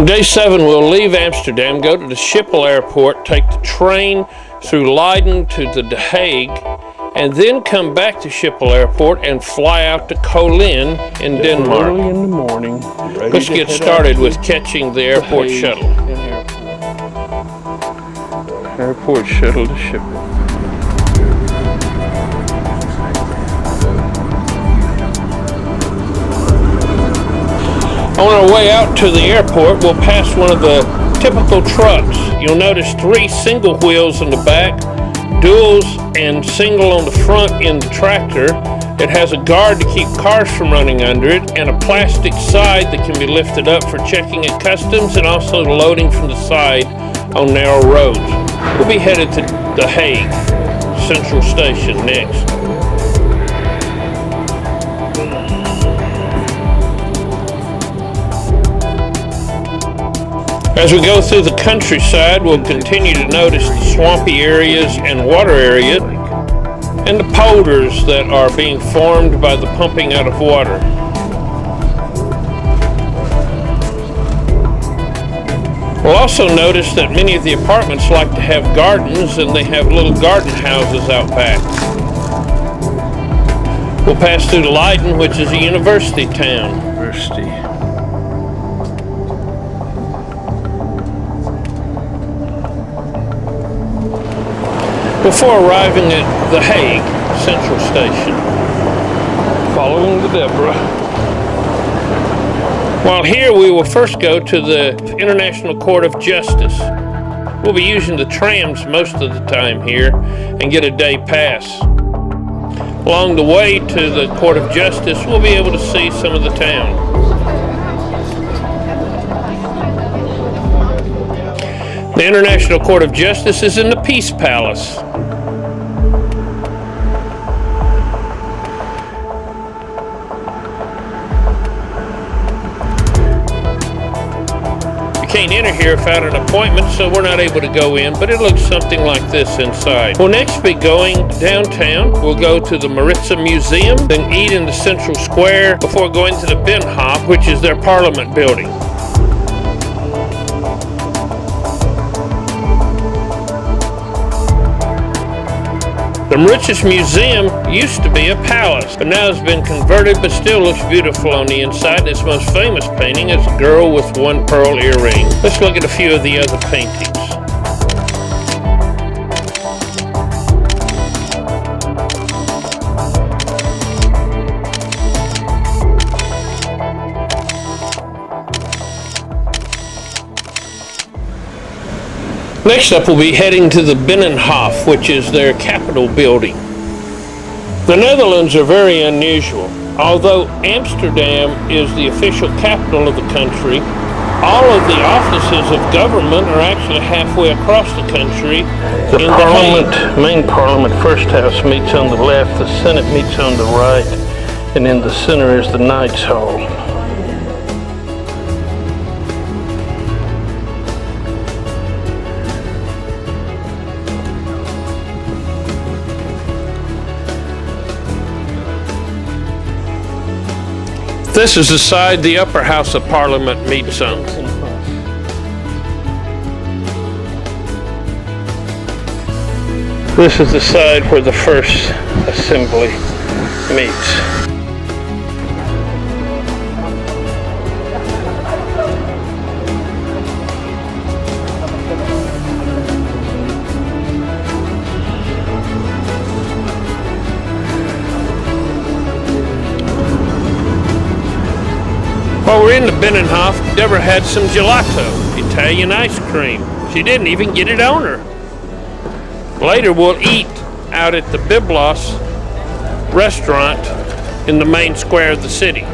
On day 7, we'll leave Amsterdam, go to the Schiphol airport, take the train through Leiden to the The Hague, and then come back to Schiphol airport and fly out to Kolin in Denmark. Early in the morning. Let's get started with catching the airport shuttle. Airport shuttle to Schiphol. On our way out to the airport, we'll pass one of the typical trucks. You'll notice 3 single wheels in the back, duals and single on the front in the tractor. It has a guard to keep cars from running under it, and a plastic side that can be lifted up for checking at customs and also loading from the side on narrow roads. We'll be headed to The Hague Central Station next. As we go through the countryside, we'll continue to notice the swampy areas and water areas and the polders that are being formed by the pumping out of water. We'll also notice that many of the apartments like to have gardens, and they have little garden houses out back. We'll pass through Leiden, which is a university town. Before arriving at The Hague Central Station, Following the Deborah. While here, we will first go to the International Court of Justice. We'll be using the trams most of the time here and get a day pass. Along the way to the Court of Justice, we'll be able to see some of the town. The International Court of Justice is in the Peace Palace. Can't enter here without an appointment, so we're not able to go in, but it looks something like this inside. We'll next be going downtown. We'll go to the Maritza Museum, then eat in the Central Square before going to the Binnenhof, which is their parliament building. The Mauritshuis Museum used to be a palace, but now has been converted, but still looks beautiful on the inside. Its most famous painting is a girl with one pearl earring. Let's look at a few of the other paintings. Next up, we'll be heading to the Binnenhof, which is their Capitol building. The Netherlands are very unusual. Although Amsterdam is the official capital of the country, all of the offices of government are actually halfway across the country. The main parliament first house meets on the left, the Senate meets on the right, and in the center is the Knights Hall. This is the side the upper house of parliament meets on. This is the side where the first assembly meets. While we're in the Binnenhof, Deborah had some gelato, Italian ice cream. She didn't even get it on her. Later we'll eat out at the Biblos restaurant in the main square of the city.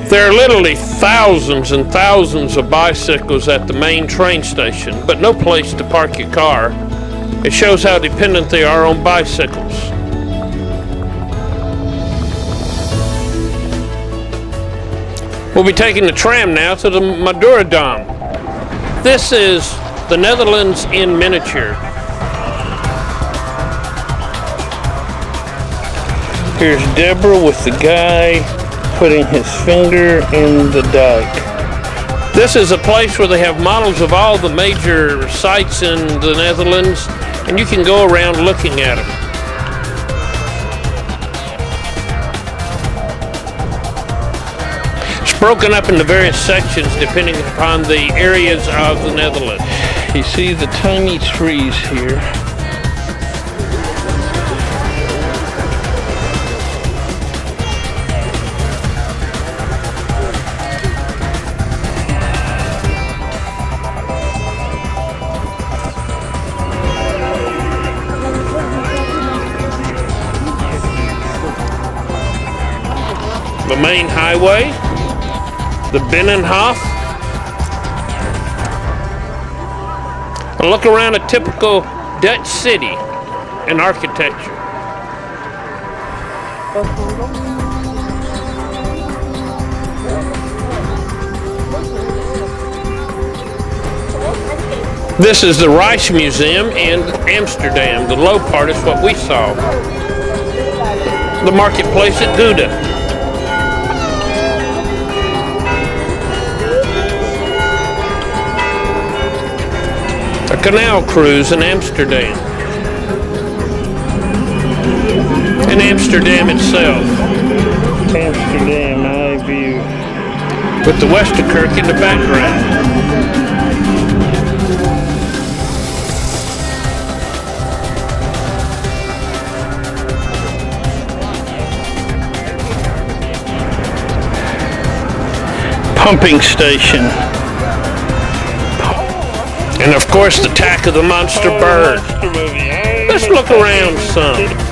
There are literally thousands and thousands of bicycles at the main train station, but no place to park your car. It shows how dependent they are on bicycles. We'll be taking the tram now to the Madurodam. This is the Netherlands in miniature. Here's Deborah with the guy putting his finger in the dike. This is a place where they have models of all the major sites in the Netherlands, and you can go around looking at them. It's broken up into various sections depending upon the areas of the Netherlands. You see the tiny trees here. The main highway, the Binnenhof. A look around a typical Dutch city in architecture. This is the Rijksmuseum in Amsterdam. The low part is what we saw. The marketplace at Gouda. A canal cruise in Amsterdam. And Amsterdam itself. Amsterdam eye view. With the Westerkerk in the background. Pumping station. And of course the attack of the monster bird. Let's look around some.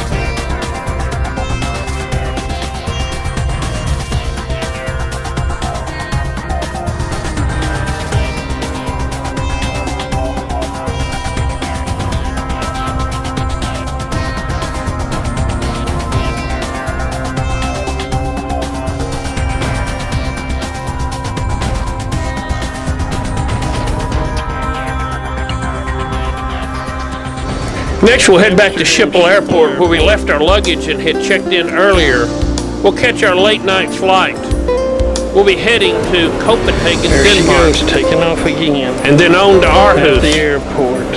Next, we'll head back to Schiphol Airport, where we left our luggage and had checked in earlier. We'll catch our late night flight. We'll be heading to Copenhagen, there Denmark. She goes, taking off again. And then on to Aarhus. At the airport.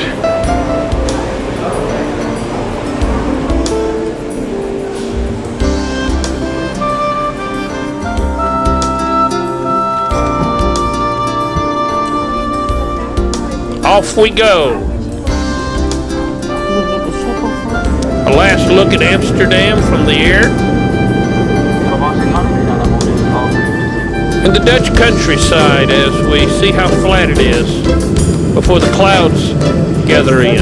Off we go. A last look at Amsterdam from the air. And the Dutch countryside as we see how flat it is before the clouds gather in.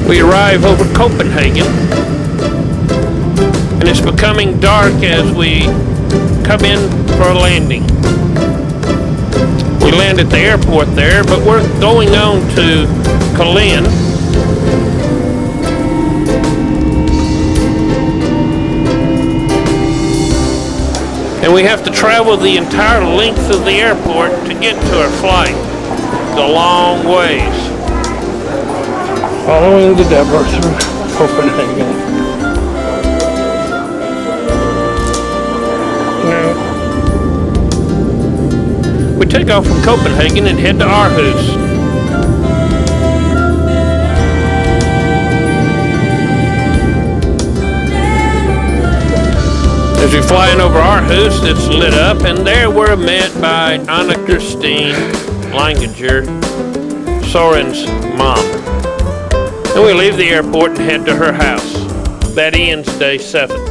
We arrive over Copenhagen, and it's becoming dark as we come in for a landing. We land at the airport there, but we're going on to Cologne. And we have to travel the entire length of the airport to get to our flight. It's a long ways. Following the Deborah through Copenhagen. Now, we take off from Copenhagen and head to Aarhus. As we fly in over Aarhus, it's lit up, and there we're met by Anna Christine Langinger, Soren's mom. And we leave the airport and head to her house. That ends day 7.